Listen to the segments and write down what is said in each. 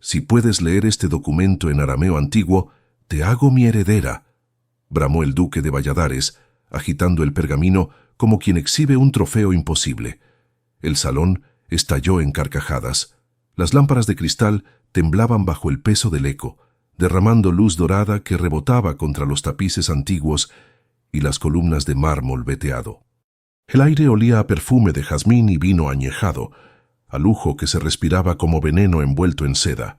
si puedes leer este documento en arameo antiguo, te hago mi heredera», bramó el duque de Valladares, agitando el pergamino como quien exhibe un trofeo imposible. El salón estalló en carcajadas. Las lámparas de cristal temblaban bajo el peso del eco, derramando luz dorada que rebotaba contra los tapices antiguos y las columnas de mármol veteado. El aire olía a perfume de jazmín y vino añejado, a lujo que se respiraba como veneno envuelto en seda.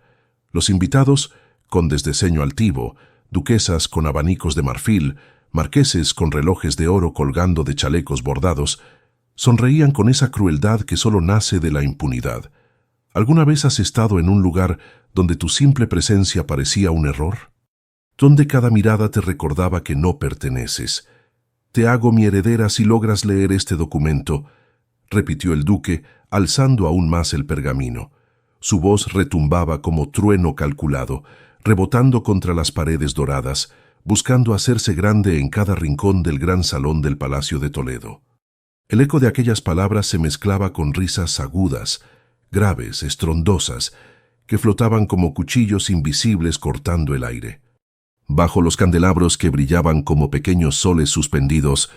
Los invitados, condes de ceño altivo, duquesas con abanicos de marfil, marqueses con relojes de oro colgando de chalecos bordados, sonreían con esa crueldad que solo nace de la impunidad. ¿Alguna vez has estado en un lugar donde tu simple presencia parecía un error? Donde cada mirada te recordaba que no perteneces. «Te hago mi heredera si logras leer este documento», repitió el duque, alzando aún más el pergamino. Su voz retumbaba como trueno calculado, rebotando contra las paredes doradas, buscando hacerse grande en cada rincón del gran salón del Palacio de Toledo. El eco de aquellas palabras se mezclaba con risas agudas, graves, estrondosas, que flotaban como cuchillos invisibles cortando el aire. Bajo los candelabros que brillaban como pequeños soles suspendidos,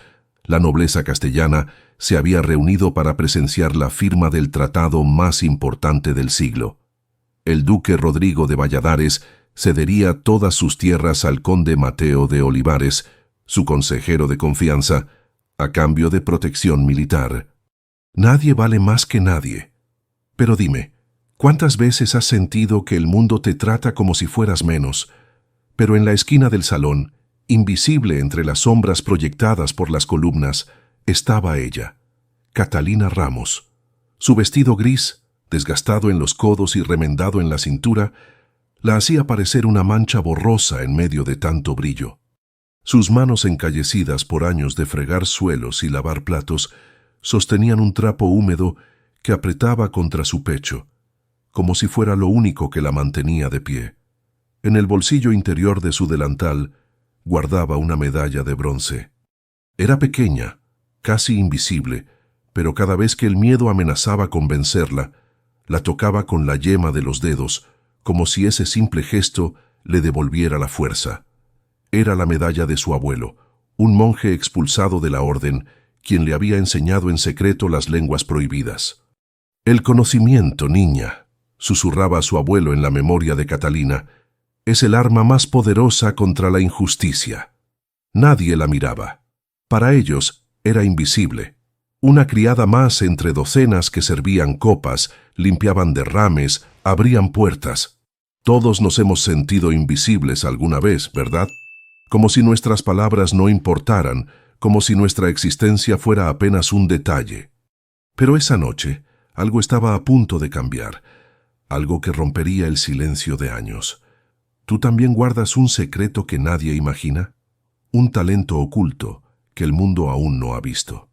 la nobleza castellana se había reunido para presenciar la firma del tratado más importante del siglo. El duque Rodrigo de Valladares cedería todas sus tierras al conde Mateo de Olivares, su consejero de confianza, a cambio de protección militar. Nadie vale más que nadie. Pero dime, ¿cuántas veces has sentido que el mundo te trata como si fueras menos? Pero en la esquina del salón, invisible entre las sombras proyectadas por las columnas, estaba ella, Catalina Ramos. Su vestido gris, desgastado en los codos y remendado en la cintura, la hacía parecer una mancha borrosa en medio de tanto brillo. Sus manos encallecidas por años de fregar suelos y lavar platos sostenían un trapo húmedo que apretaba contra su pecho, como si fuera lo único que la mantenía de pie. En el bolsillo interior de su delantal guardaba una medalla de bronce. Era pequeña, casi invisible, pero cada vez que el miedo amenazaba con vencerla, la tocaba con la yema de los dedos, como si ese simple gesto le devolviera la fuerza. Era la medalla de su abuelo, un monje expulsado de la orden, quien le había enseñado en secreto las lenguas prohibidas. «El conocimiento, niña», susurraba su abuelo en la memoria de Catalina, «es el arma más poderosa contra la injusticia». Nadie la miraba. Para ellos era invisible. Una criada más entre docenas que servían copas, limpiaban derrames, abrían puertas. Todos nos hemos sentido invisibles alguna vez, ¿verdad? Como si nuestras palabras no importaran, como si nuestra existencia fuera apenas un detalle. Pero esa noche, algo estaba a punto de cambiar, algo que rompería el silencio de años. ¿Tú también guardas un secreto que nadie imagina? Un talento oculto que el mundo aún no ha visto.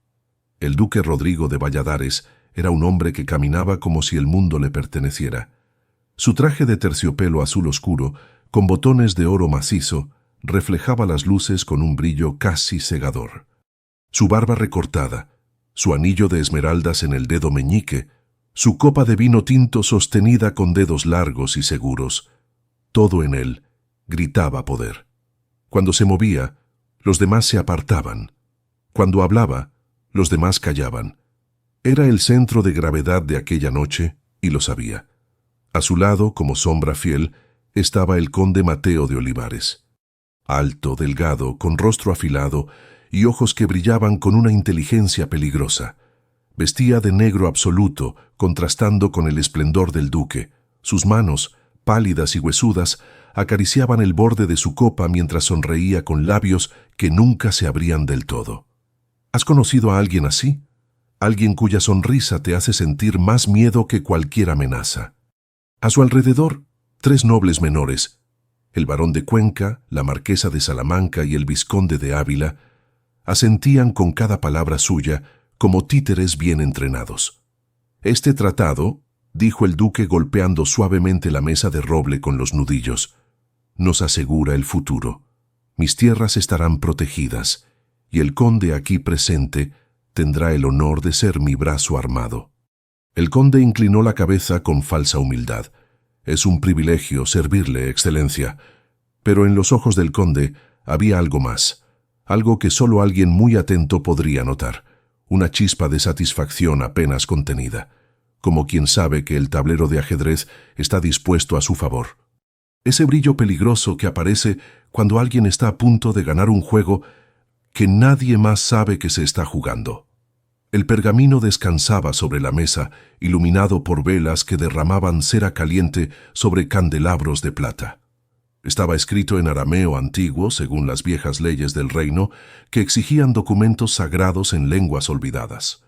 El duque Rodrigo de Valladares era un hombre que caminaba como si el mundo le perteneciera. Su traje de terciopelo azul oscuro, con botones de oro macizo, reflejaba las luces con un brillo casi cegador. Su barba recortada, su anillo de esmeraldas en el dedo meñique, su copa de vino tinto sostenida con dedos largos y seguros. Todo en él gritaba poder. Cuando se movía, los demás se apartaban. Cuando hablaba, los demás callaban. Era el centro de gravedad de aquella noche, y lo sabía. A su lado, como sombra fiel, estaba el conde Mateo de Olivares. Alto, delgado, con rostro afilado y ojos que brillaban con una inteligencia peligrosa. Vestía de negro absoluto, contrastando con el esplendor del duque. Sus manos, pálidas y huesudas, acariciaban el borde de su copa mientras sonreía con labios que nunca se abrían del todo. ¿Has conocido a alguien así? Alguien cuya sonrisa te hace sentir más miedo que cualquier amenaza. A su alrededor, 3 nobles menores, el barón de Cuenca, la marquesa de Salamanca y el vizconde de Ávila, asentían con cada palabra suya como títeres bien entrenados. «Este tratado», dijo el duque golpeando suavemente la mesa de roble con los nudillos, «nos asegura el futuro. Mis tierras estarán protegidas, y el conde aquí presente tendrá el honor de ser mi brazo armado». El conde inclinó la cabeza con falsa humildad. Es un privilegio servirle, Excelencia. Pero en los ojos del conde había algo más, algo que solo alguien muy atento podría notar, una chispa de satisfacción apenas contenida, como quien sabe que el tablero de ajedrez está dispuesto a su favor. Ese brillo peligroso que aparece cuando alguien está a punto de ganar un juego que nadie más sabe que se está jugando. El pergamino descansaba sobre la mesa, iluminado por velas que derramaban cera caliente sobre candelabros de plata. Estaba escrito en arameo antiguo, según las viejas leyes del reino, que exigían documentos sagrados en lenguas olvidadas.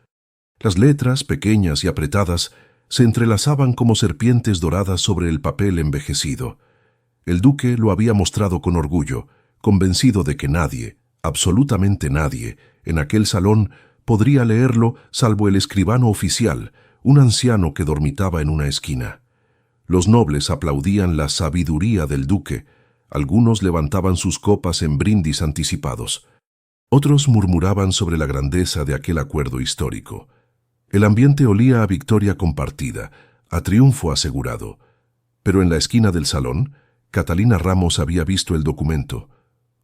Las letras, pequeñas y apretadas, se entrelazaban como serpientes doradas sobre el papel envejecido. El duque lo había mostrado con orgullo, convencido de que nadie, absolutamente nadie, en aquel salón podría leerlo salvo el escribano oficial, un anciano que dormitaba en una esquina. Los nobles aplaudían la sabiduría del duque, algunos levantaban sus copas en brindis anticipados, otros murmuraban sobre la grandeza de aquel acuerdo histórico. El ambiente olía a victoria compartida, a triunfo asegurado. Pero en la esquina del salón, Catalina Ramos había visto el documento.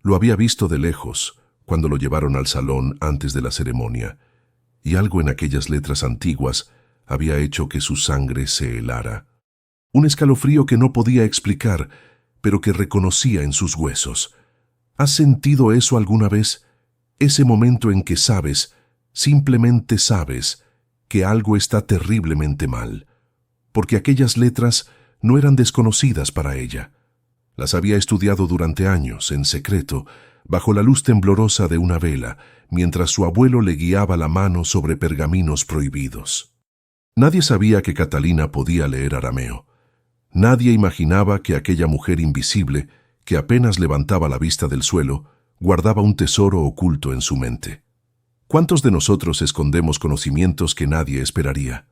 Lo había visto de lejos, cuando lo llevaron al salón antes de la ceremonia, y algo en aquellas letras antiguas había hecho que su sangre se helara. Un escalofrío que no podía explicar, pero que reconocía en sus huesos. ¿Has sentido eso alguna vez? Ese momento en que sabes, simplemente sabes, que algo está terriblemente mal, porque aquellas letras no eran desconocidas para ella. Las había estudiado durante años, en secreto, bajo la luz temblorosa de una vela, mientras su abuelo le guiaba la mano sobre pergaminos prohibidos. Nadie sabía que Catalina podía leer arameo. Nadie imaginaba que aquella mujer invisible, que apenas levantaba la vista del suelo, guardaba un tesoro oculto en su mente. ¿Cuántos de nosotros escondemos conocimientos que nadie esperaría?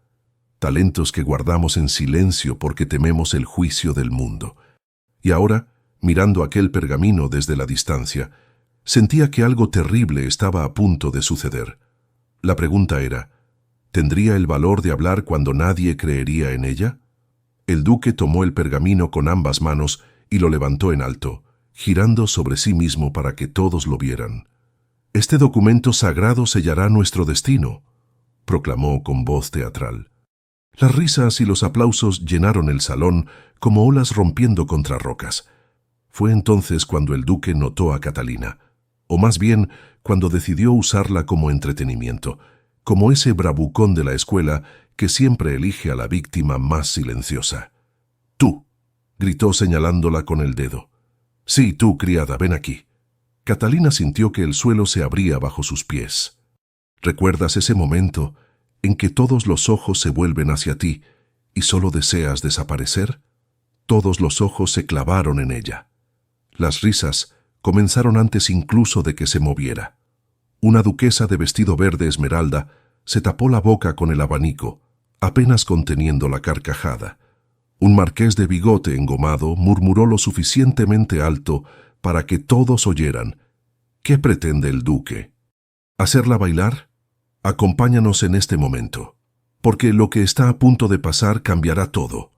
Talentos que guardamos en silencio porque tememos el juicio del mundo. Y ahora, mirando aquel pergamino desde la distancia, sentía que algo terrible estaba a punto de suceder. La pregunta era, ¿tendría el valor de hablar cuando nadie creería en ella? El duque tomó el pergamino con ambas manos y lo levantó en alto, girando sobre sí mismo para que todos lo vieran. «Este documento sagrado sellará nuestro destino», proclamó con voz teatral. Las risas y los aplausos llenaron el salón como olas rompiendo contra rocas. Fue entonces cuando el duque notó a Catalina, o más bien cuando decidió usarla como entretenimiento, como ese bravucón de la escuela que siempre elige a la víctima más silenciosa. «Tú», gritó señalándola con el dedo. «Sí, tú, criada, ven aquí». Catalina sintió que el suelo se abría bajo sus pies. ¿Recuerdas ese momento en que todos los ojos se vuelven hacia ti y solo deseas desaparecer? Todos los ojos se clavaron en ella. Las risas comenzaron antes incluso de que se moviera. Una duquesa de vestido verde esmeralda se tapó la boca con el abanico, apenas conteniendo la carcajada. Un marqués de bigote engomado murmuró lo suficientemente alto para que todos oyeran. ¿Qué pretende el duque? ¿Hacerla bailar? Acompáñanos en este momento, porque lo que está a punto de pasar cambiará todo.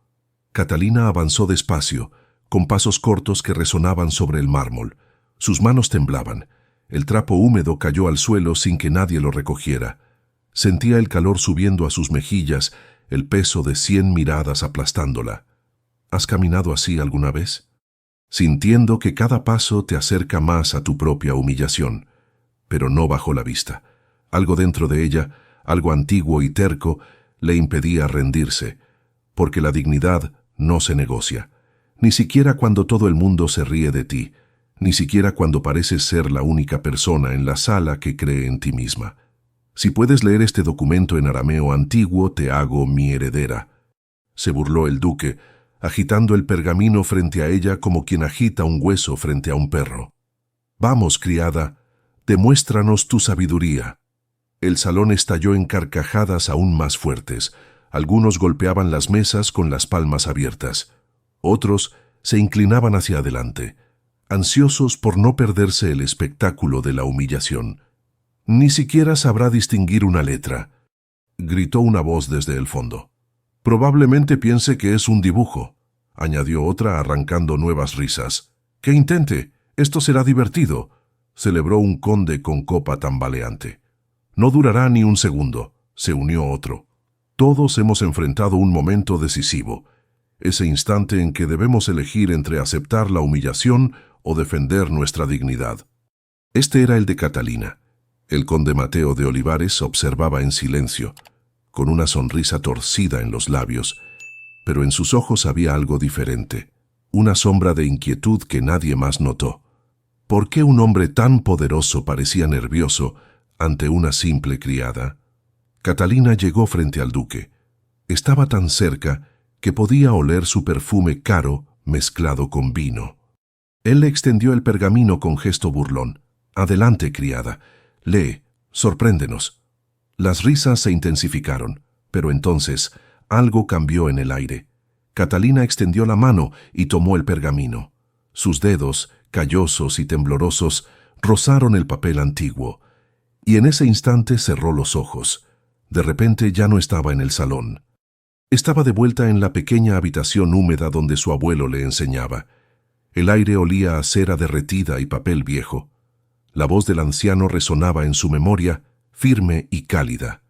Catalina avanzó despacio, con pasos cortos que resonaban sobre el mármol. Sus manos temblaban. El trapo húmedo cayó al suelo sin que nadie lo recogiera. Sentía el calor subiendo a sus mejillas, el peso de 100 miradas aplastándola. ¿Has caminado así alguna vez? Sintiendo que cada paso te acerca más a tu propia humillación. Pero no bajó la vista. Algo dentro de ella, algo antiguo y terco, le impedía rendirse, porque la dignidad no se negocia, ni siquiera cuando todo el mundo se ríe de ti, ni siquiera cuando pareces ser la única persona en la sala que cree en ti misma. Si puedes leer este documento en arameo antiguo, te hago mi heredera. Se burló el duque, agitando el pergamino frente a ella como quien agita un hueso frente a un perro. Vamos, criada, demuéstranos tu sabiduría. El salón estalló en carcajadas aún más fuertes. Algunos golpeaban las mesas con las palmas abiertas. Otros se inclinaban hacia adelante, ansiosos por no perderse el espectáculo de la humillación. «Ni siquiera sabrá distinguir una letra», gritó una voz desde el fondo. «Probablemente piense que es un dibujo. añadió otra arrancando nuevas risas. —¡Que intente! Esto será divertido —celebró un conde con copa tambaleante. —No durará ni un segundo —se unió otro—. Todos hemos enfrentado un momento decisivo, ese instante en que debemos elegir entre aceptar la humillación o defender nuestra dignidad. Este era el de Catalina. El conde Mateo de Olivares observaba en silencio, con una sonrisa torcida en los labios, pero en sus ojos había algo diferente, una sombra de inquietud que nadie más notó. ¿Por qué un hombre tan poderoso parecía nervioso ante una simple criada? Catalina llegó frente al duque. Estaba tan cerca que podía oler su perfume caro mezclado con vino. Él le extendió el pergamino con gesto burlón. —Adelante, criada. Lee, sorpréndenos. Las risas se intensificaron, pero entonces algo cambió en el aire. Catalina extendió la mano y tomó el pergamino. Sus dedos, callosos y temblorosos, rozaron el papel antiguo, y en ese instante cerró los ojos. De repente ya no estaba en el salón. Estaba de vuelta en la pequeña habitación húmeda donde su abuelo le enseñaba. El aire olía a cera derretida y papel viejo. La voz del anciano resonaba en su memoria, firme y cálida.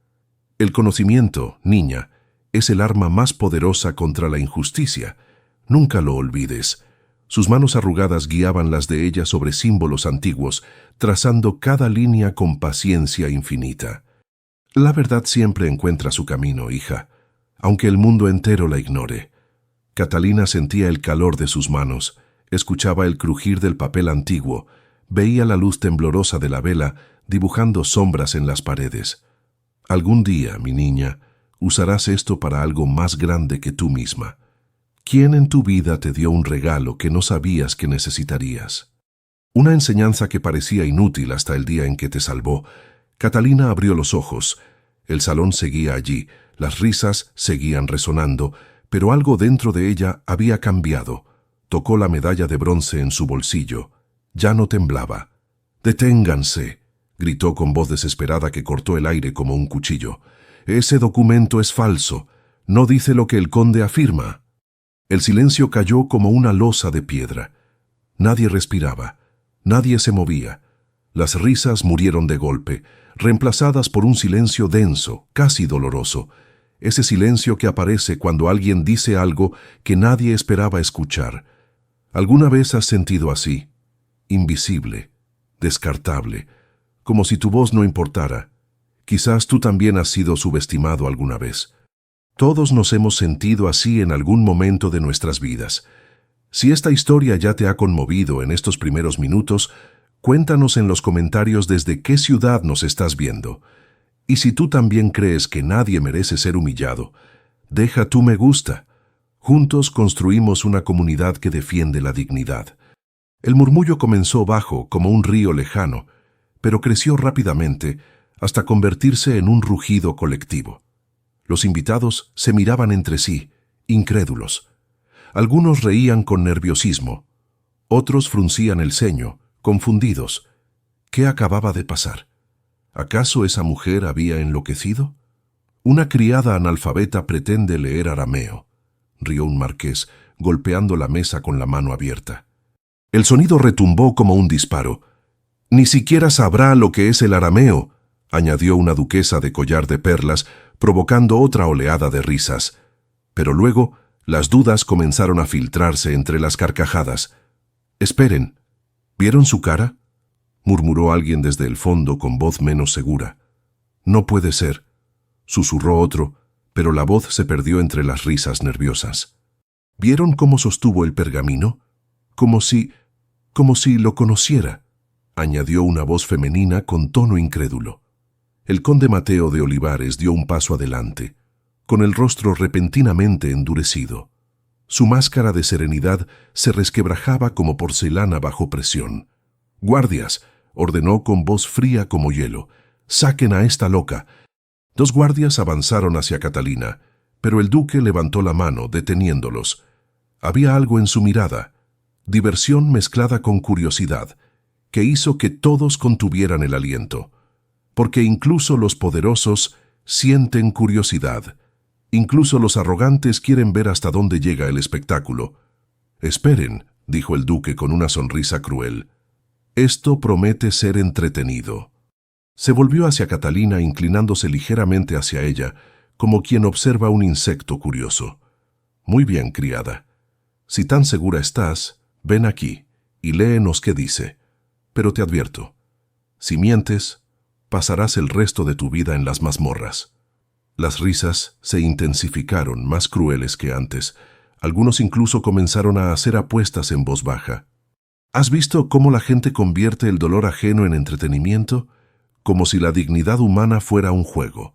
El conocimiento, niña, es el arma más poderosa contra la injusticia. Nunca lo olvides. Sus manos arrugadas guiaban las de ella sobre símbolos antiguos, trazando cada línea con paciencia infinita. La verdad siempre encuentra su camino, hija, aunque el mundo entero la ignore. Catalina sentía el calor de sus manos, escuchaba el crujir del papel antiguo, veía la luz temblorosa de la vela dibujando sombras en las paredes. Algún día, mi niña, usarás esto para algo más grande que tú misma. ¿Quién en tu vida te dio un regalo que no sabías que necesitarías? Una enseñanza que parecía inútil hasta el día en que te salvó. Catalina abrió los ojos. El salón seguía allí, las risas seguían resonando, pero algo dentro de ella había cambiado. Tocó la medalla de bronce en su bolsillo. Ya no temblaba. —¡Deténganse! —gritó con voz desesperada que cortó el aire como un cuchillo. —Ese documento es falso. No dice lo que el conde afirma. El silencio cayó como una losa de piedra. Nadie respiraba. Nadie se movía. Las risas murieron de golpe, reemplazadas por un silencio denso, casi doloroso. Ese silencio que aparece cuando alguien dice algo que nadie esperaba escuchar. ¿Alguna vez has sentido así? Invisible, descartable, como si tu voz no importara. Quizás tú también has sido subestimado alguna vez. Todos nos hemos sentido así en algún momento de nuestras vidas. Si esta historia ya te ha conmovido en estos primeros minutos, cuéntanos en los comentarios desde qué ciudad nos estás viendo. Y si tú también crees que nadie merece ser humillado, deja tu me gusta. Juntos construimos una comunidad que defiende la dignidad. El murmullo comenzó bajo, como un río lejano, pero creció rápidamente hasta convertirse en un rugido colectivo. Los invitados se miraban entre sí, incrédulos. Algunos reían con nerviosismo, otros fruncían el ceño, confundidos. ¿Qué acababa de pasar? ¿Acaso esa mujer había enloquecido? Una criada analfabeta pretende leer arameo, rió un marqués, golpeando la mesa con la mano abierta. El sonido retumbó como un disparo. Ni siquiera sabrá lo que es el arameo, añadió una duquesa de collar de perlas, provocando otra oleada de risas. Pero luego las dudas comenzaron a filtrarse entre las carcajadas. —Esperen, ¿vieron su cara? —murmuró alguien desde el fondo con voz menos segura. —No puede ser —susurró otro, pero la voz se perdió entre las risas nerviosas. —¿Vieron cómo sostuvo el pergamino? Como si lo conociera —añadió una voz femenina con tono incrédulo. El conde Mateo de Olivares dio un paso adelante, con el rostro repentinamente endurecido. Su máscara de serenidad se resquebrajaba como porcelana bajo presión. —¡Guardias! —ordenó con voz fría como hielo—. ¡Saquen a esta loca! 2 guardias avanzaron hacia Catalina, pero el duque levantó la mano, deteniéndolos. Había algo en su mirada, diversión mezclada con curiosidad, que hizo que todos contuvieran el aliento. Porque incluso los poderosos sienten curiosidad. Incluso los arrogantes quieren ver hasta dónde llega el espectáculo. Esperen, dijo el duque con una sonrisa cruel. Esto promete ser entretenido. Se volvió hacia Catalina inclinándose ligeramente hacia ella, como quien observa un insecto curioso. Muy bien, criada. Si tan segura estás, ven aquí y léenos qué dice. Pero te advierto, si mientes, pasarás el resto de tu vida en las mazmorras. Las risas se intensificaron, más crueles que antes. Algunos incluso comenzaron a hacer apuestas en voz baja. ¿Has visto cómo la gente convierte el dolor ajeno en entretenimiento? Como si la dignidad humana fuera un juego.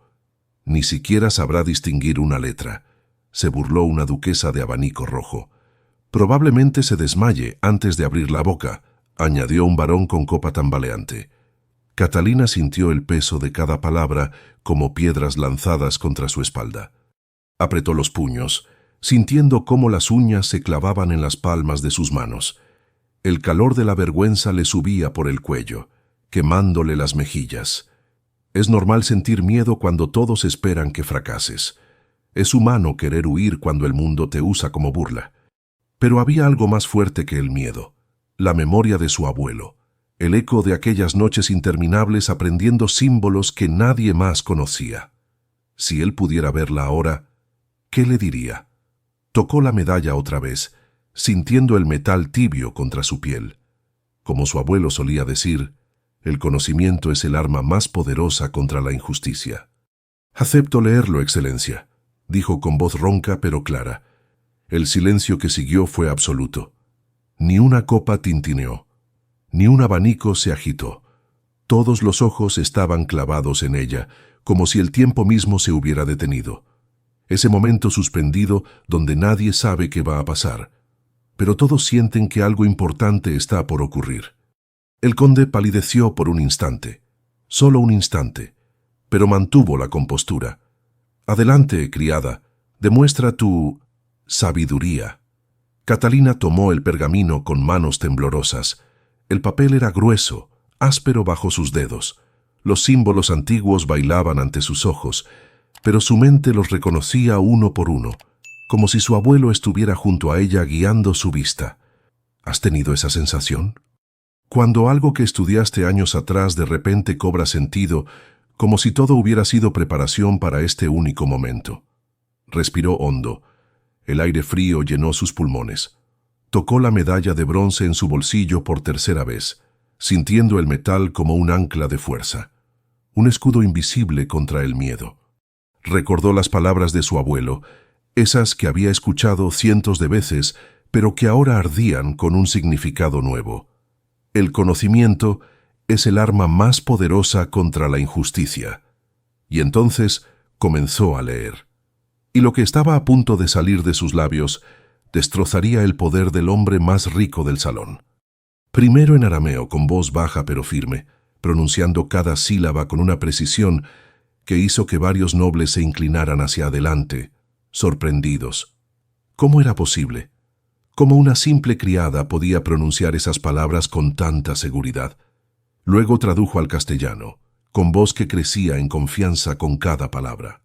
Ni siquiera sabrá distinguir una letra, se burló una duquesa de abanico rojo. Probablemente se desmaye antes de abrir la boca, añadió un varón con copa tambaleante. Catalina sintió el peso de cada palabra como piedras lanzadas contra su espalda. Apretó los puños, sintiendo cómo las uñas se clavaban en las palmas de sus manos. El calor de la vergüenza le subía por el cuello, quemándole las mejillas. Es normal sentir miedo cuando todos esperan que fracases. Es humano querer huir cuando el mundo te usa como burla. Pero había algo más fuerte que el miedo, la memoria de su abuelo, el eco de aquellas noches interminables aprendiendo símbolos que nadie más conocía. Si él pudiera verla ahora, ¿qué le diría? Tocó la medalla otra vez, sintiendo el metal tibio contra su piel. Como su abuelo solía decir, el conocimiento es el arma más poderosa contra la injusticia. «Acepto leerlo, Excelencia», dijo con voz ronca pero clara. El silencio que siguió fue absoluto. Ni una copa tintineó, ni un abanico se agitó. Todos los ojos estaban clavados en ella, como si el tiempo mismo se hubiera detenido. Ese momento suspendido donde nadie sabe qué va a pasar, pero todos sienten que algo importante está por ocurrir. El conde palideció por un instante, solo un instante, pero mantuvo la compostura. «Adelante, criada, demuestra tu sabiduría». Catalina tomó el pergamino con manos temblorosas. El papel era grueso, áspero bajo sus dedos. Los símbolos antiguos bailaban ante sus ojos, pero su mente los reconocía uno por uno, como si su abuelo estuviera junto a ella guiando su vista. ¿Has tenido esa sensación? Cuando algo que estudiaste años atrás de repente cobra sentido, como si todo hubiera sido preparación para este único momento. Respiró hondo. El aire frío llenó sus pulmones. Tocó la medalla de bronce en su bolsillo por tercera vez, sintiendo el metal como un ancla de fuerza. Un escudo invisible contra el miedo. Recordó las palabras de su abuelo, esas que había escuchado cientos de veces, pero que ahora ardían con un significado nuevo. El conocimiento es el arma más poderosa contra la injusticia. Y entonces comenzó a leer. Y lo que estaba a punto de salir de sus labios destrozaría el poder del hombre más rico del salón. Primero en arameo, con voz baja pero firme, pronunciando cada sílaba con una precisión que hizo que varios nobles se inclinaran hacia adelante, sorprendidos. ¿Cómo era posible? ¿Cómo una simple criada podía pronunciar esas palabras con tanta seguridad? Luego tradujo al castellano, con voz que crecía en confianza con cada palabra.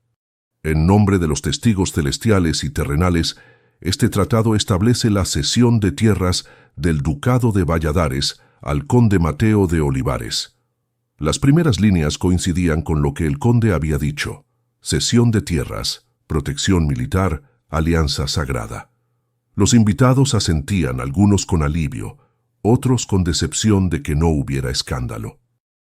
En nombre de los testigos celestiales y terrenales, este tratado establece la cesión de tierras del Ducado de Valladares al conde Mateo de Olivares. Las primeras líneas coincidían con lo que el conde había dicho: cesión de tierras, protección militar, alianza sagrada. Los invitados asentían, algunos con alivio, otros con decepción de que no hubiera escándalo.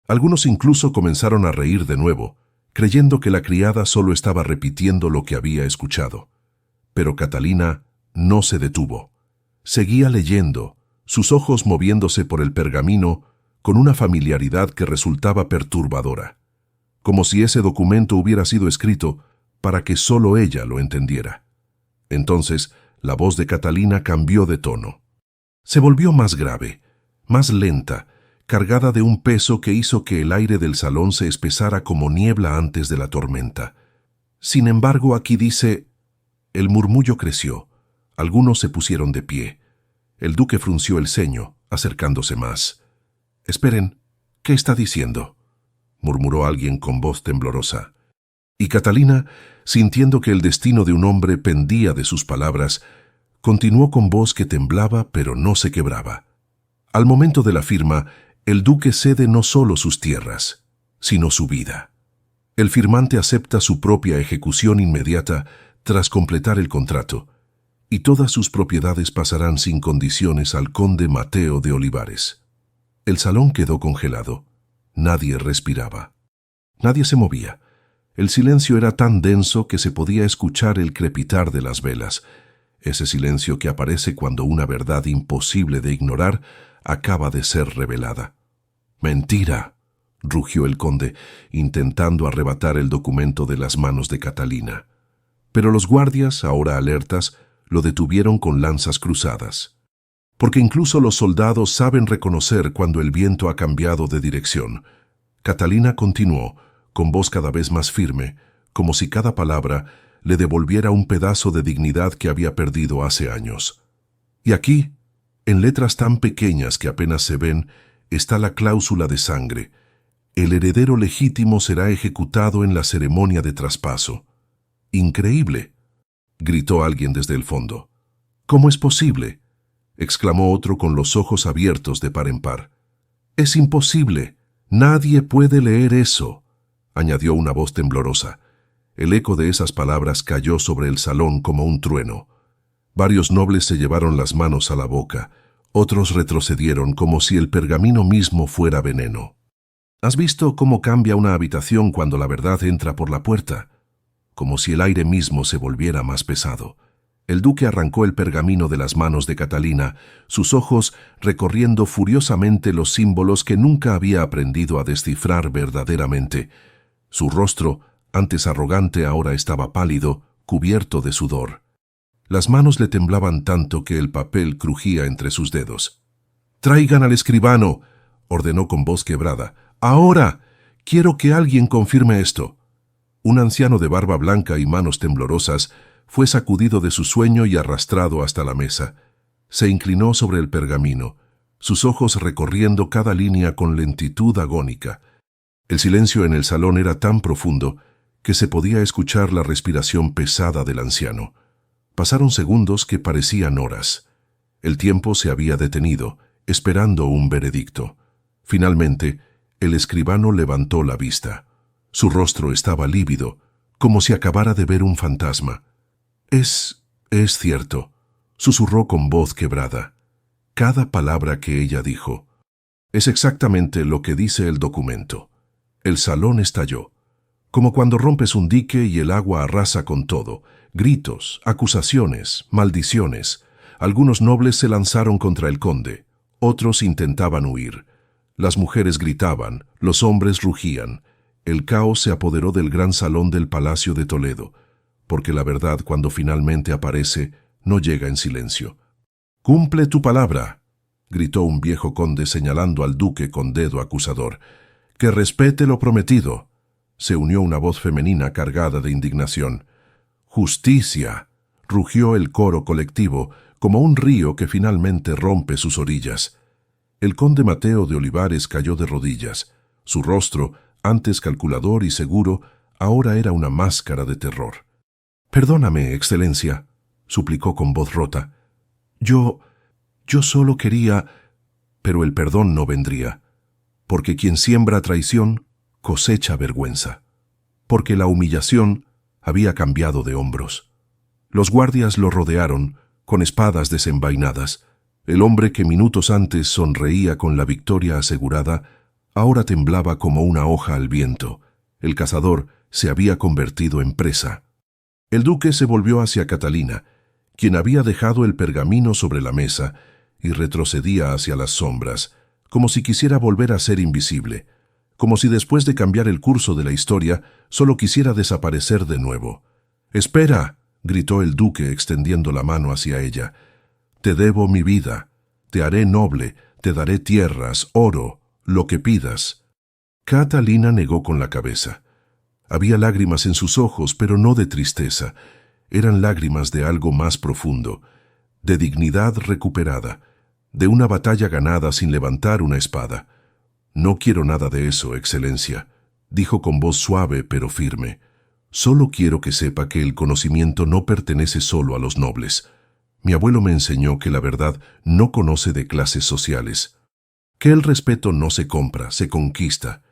Algunos incluso comenzaron a reír de nuevo, creyendo que la criada solo estaba repitiendo lo que había escuchado. Pero Catalina no se detuvo. Seguía leyendo, sus ojos moviéndose por el pergamino con una familiaridad que resultaba perturbadora, como si ese documento hubiera sido escrito para que solo ella lo entendiera. Entonces, la voz de Catalina cambió de tono. Se volvió más grave, más lenta, cargada de un peso que hizo que el aire del salón se espesara como niebla antes de la tormenta. Sin embargo, aquí dice... El murmullo creció. Algunos se pusieron de pie. El duque frunció el ceño, acercándose más. «Esperen, ¿qué está diciendo?», murmuró alguien con voz temblorosa. Y Catalina, sintiendo que el destino de un hombre pendía de sus palabras, continuó con voz que temblaba pero no se quebraba. Al momento de la firma, el duque cede no solo sus tierras, sino su vida. El firmante acepta su propia ejecución inmediata tras completar el contrato, y todas sus propiedades pasarán sin condiciones al conde Mateo de Olivares. El salón quedó congelado. Nadie respiraba. Nadie se movía. El silencio era tan denso que se podía escuchar el crepitar de las velas, ese silencio que aparece cuando una verdad imposible de ignorar acaba de ser revelada. «¡Mentira!», rugió el conde, intentando arrebatar el documento de las manos de Catalina. Pero los guardias, ahora alertas, lo detuvieron con lanzas cruzadas. Porque incluso los soldados saben reconocer cuando el viento ha cambiado de dirección. Catalina continuó, con voz cada vez más firme, como si cada palabra le devolviera un pedazo de dignidad que había perdido hace años. Y aquí, en letras tan pequeñas que apenas se ven, está la cláusula de sangre. El heredero legítimo será ejecutado en la ceremonia de traspaso. «¡Increíble!», gritó alguien desde el fondo. «¿Cómo es posible?», exclamó otro con los ojos abiertos de par en par. «Es imposible. Nadie puede leer eso», añadió una voz temblorosa. El eco de esas palabras cayó sobre el salón como un trueno. Varios nobles se llevaron las manos a la boca. Otros retrocedieron como si el pergamino mismo fuera veneno. «¿Has visto cómo cambia una habitación cuando la verdad entra por la puerta?», como si el aire mismo se volviera más pesado. El duque arrancó el pergamino de las manos de Catalina, sus ojos recorriendo furiosamente los símbolos que nunca había aprendido a descifrar verdaderamente. Su rostro, antes arrogante, ahora estaba pálido, cubierto de sudor. Las manos le temblaban tanto que el papel crujía entre sus dedos. «¡Traigan al escribano!», ordenó con voz quebrada. «¡Ahora! Quiero que alguien confirme esto». Un anciano de barba blanca y manos temblorosas fue sacudido de su sueño y arrastrado hasta la mesa. Se inclinó sobre el pergamino, sus ojos recorriendo cada línea con lentitud agónica. El silencio en el salón era tan profundo que se podía escuchar la respiración pesada del anciano. Pasaron segundos que parecían horas. El tiempo se había detenido, esperando un veredicto. Finalmente, el escribano levantó la vista. Su rostro estaba lívido, como si acabara de ver un fantasma. Es cierto», susurró con voz quebrada. Cada palabra que ella dijo. «Es exactamente lo que dice el documento». El salón estalló, como cuando rompes un dique y el agua arrasa con todo. Gritos, acusaciones, maldiciones. Algunos nobles se lanzaron contra el conde, otros intentaban huir. Las mujeres gritaban, los hombres rugían. El caos se apoderó del gran salón del Palacio de Toledo, porque la verdad, cuando finalmente aparece, no llega en silencio. «¡Cumple tu palabra!», gritó un viejo conde señalando al duque con dedo acusador. «¡Que respete lo prometido!», se unió una voz femenina cargada de indignación. «¡Justicia!», rugió el coro colectivo, como un río que finalmente rompe sus orillas. El conde Mateo de Olivares cayó de rodillas. Su rostro, antes calculador y seguro, ahora era una máscara de terror. «Perdóname, excelencia», suplicó con voz rota. Yo solo quería...». Pero el perdón no vendría, porque quien siembra traición cosecha vergüenza, porque la humillación había cambiado de hombros. Los guardias lo rodearon, con espadas desenvainadas. El hombre que minutos antes sonreía con la victoria asegurada, ahora temblaba como una hoja al viento. El cazador se había convertido en presa. El duque se volvió hacia Catalina, quien había dejado el pergamino sobre la mesa, y retrocedía hacia las sombras, como si quisiera volver a ser invisible, como si después de cambiar el curso de la historia solo quisiera desaparecer de nuevo. «¡Espera!», gritó el duque extendiendo la mano hacia ella. «Te debo mi vida, te haré noble, te daré tierras, oro, lo que pidas». Catalina negó con la cabeza. Había lágrimas en sus ojos, pero no de tristeza. Eran lágrimas de algo más profundo, de dignidad recuperada, de una batalla ganada sin levantar una espada. «No quiero nada de eso, excelencia», dijo con voz suave pero firme. Solo quiero que sepa que el conocimiento no pertenece solo a los nobles. Mi abuelo me enseñó que la verdad no conoce de clases sociales, que el respeto no se compra, se conquista.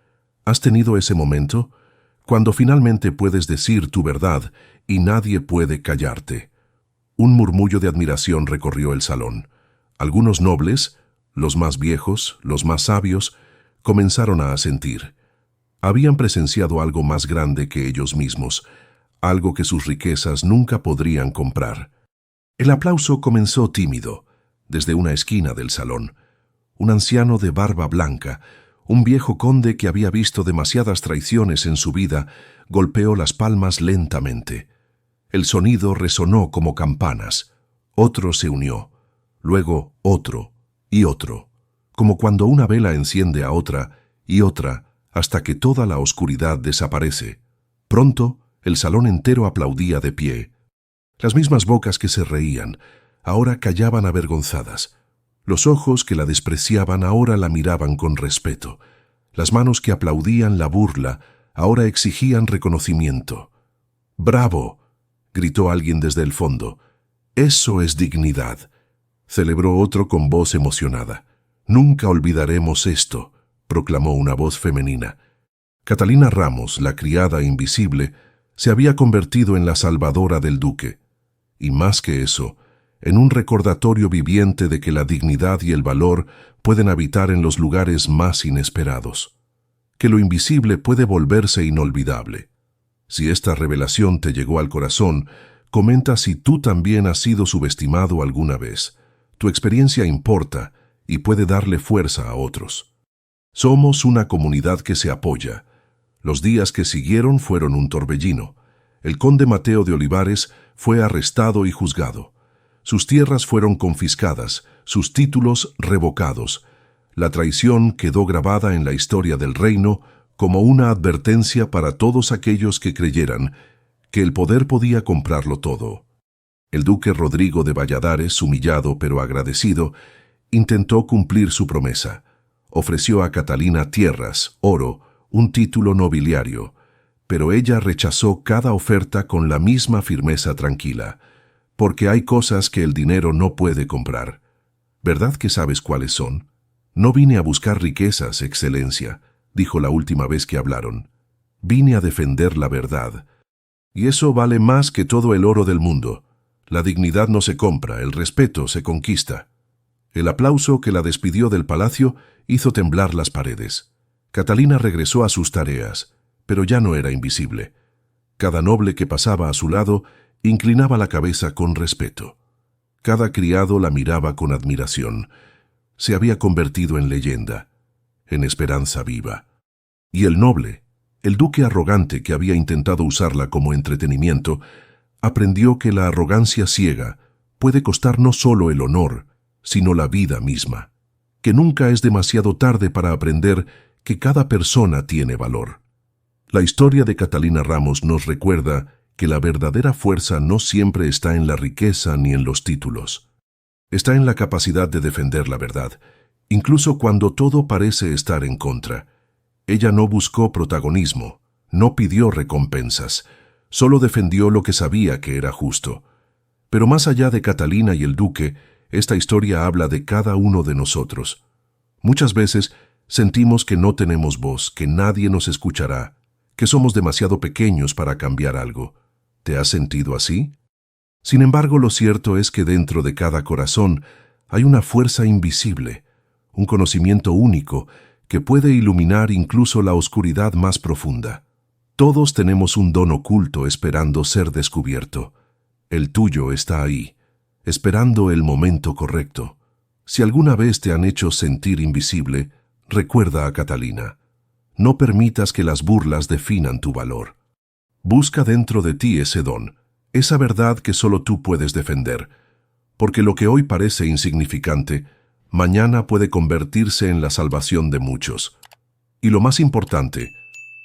¿Has tenido ese momento? Cuando finalmente puedes decir tu verdad y nadie puede callarte. Un murmullo de admiración recorrió el salón. Algunos nobles, los más viejos, los más sabios, comenzaron a asentir. Habían presenciado algo más grande que ellos mismos, algo que sus riquezas nunca podrían comprar. El aplauso comenzó tímido, desde una esquina del salón. Un anciano de barba blanca, un viejo conde que había visto demasiadas traiciones en su vida, golpeó las palmas lentamente. El sonido resonó como campanas. Otro se unió, luego otro y otro, como cuando una vela enciende a otra y otra, hasta que toda la oscuridad desaparece. Pronto, el salón entero aplaudía de pie. Las mismas bocas que se reían, ahora callaban avergonzadas. Los ojos que la despreciaban ahora la miraban con respeto. Las manos que aplaudían la burla ahora exigían reconocimiento. «¡Bravo!», gritó alguien desde el fondo. «Eso es dignidad», celebró otro con voz emocionada. «Nunca olvidaremos esto», proclamó una voz femenina. Catalina Ramos, la criada invisible, se había convertido en la salvadora del duque. Y más que eso, en un recordatorio viviente de que la dignidad y el valor pueden habitar en los lugares más inesperados. Que lo invisible puede volverse inolvidable. Si esta revelación te llegó al corazón, comenta si tú también has sido subestimado alguna vez. Tu experiencia importa y puede darle fuerza a otros. Somos una comunidad que se apoya. Los días que siguieron fueron un torbellino. El conde Mateo de Olivares fue arrestado y juzgado. Sus tierras fueron confiscadas, sus títulos revocados. La traición quedó grabada en la historia del reino como una advertencia para todos aquellos que creyeran que el poder podía comprarlo todo. El duque Rodrigo de Valladares, humillado pero agradecido, intentó cumplir su promesa. Ofreció a Catalina tierras, oro, un título nobiliario, pero ella rechazó cada oferta con la misma firmeza tranquila, porque hay cosas que el dinero no puede comprar. ¿Verdad que sabes cuáles son? No vine a buscar riquezas, excelencia, dijo la última vez que hablaron. Vine a defender la verdad. Y eso vale más que todo el oro del mundo. La dignidad no se compra, el respeto se conquista. El aplauso que la despidió del palacio hizo temblar las paredes. Catalina regresó a sus tareas, pero ya no era invisible. Cada noble que pasaba a su lado inclinaba la cabeza con respeto. Cada criado la miraba con admiración. Se había convertido en leyenda, en esperanza viva. Y el noble, el duque arrogante que había intentado usarla como entretenimiento, aprendió que la arrogancia ciega puede costar no solo el honor, sino la vida misma, que nunca es demasiado tarde para aprender que cada persona tiene valor. La historia de Catalina Ramos nos recuerda que la verdadera fuerza no siempre está en la riqueza ni en los títulos. Está en la capacidad de defender la verdad, incluso cuando todo parece estar en contra. Ella no buscó protagonismo, no pidió recompensas, solo defendió lo que sabía que era justo. Pero más allá de Catalina y el duque, esta historia habla de cada uno de nosotros. Muchas veces sentimos que no tenemos voz, que nadie nos escuchará, que somos demasiado pequeños para cambiar algo. ¿Te has sentido así? Sin embargo, lo cierto es que dentro de cada corazón hay una fuerza invisible, un conocimiento único que puede iluminar incluso la oscuridad más profunda. Todos tenemos un don oculto esperando ser descubierto. El tuyo está ahí, esperando el momento correcto. Si alguna vez te han hecho sentir invisible, recuerda a Catalina. No permitas que las burlas definan tu valor. Busca dentro de ti ese don, esa verdad que solo tú puedes defender, porque lo que hoy parece insignificante, mañana puede convertirse en la salvación de muchos. Y lo más importante,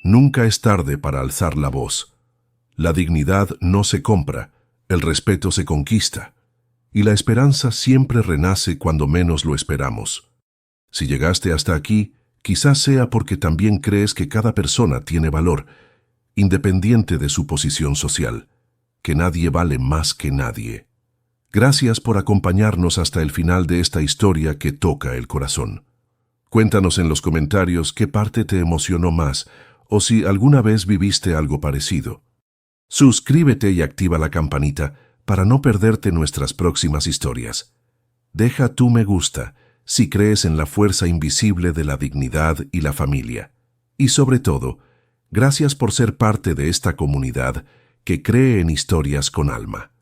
nunca es tarde para alzar la voz. La dignidad no se compra, el respeto se conquista, y la esperanza siempre renace cuando menos lo esperamos. Si llegaste hasta aquí, quizás sea porque también crees que cada persona tiene valor, independiente de su posición social, que nadie vale más que nadie. Gracias por acompañarnos hasta el final de esta historia que toca el corazón. Cuéntanos en los comentarios qué parte te emocionó más o si alguna vez viviste algo parecido. Suscríbete y activa la campanita para no perderte nuestras próximas historias. Deja tu me gusta si crees en la fuerza invisible de la dignidad y la familia. Y sobre todo, gracias por ser parte de esta comunidad que cree en historias con alma.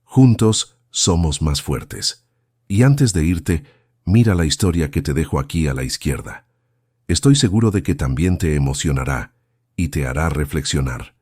Juntos somos más fuertes. Y antes de irte, mira la historia que te dejo aquí a la izquierda. Estoy seguro de que también te emocionará y te hará reflexionar.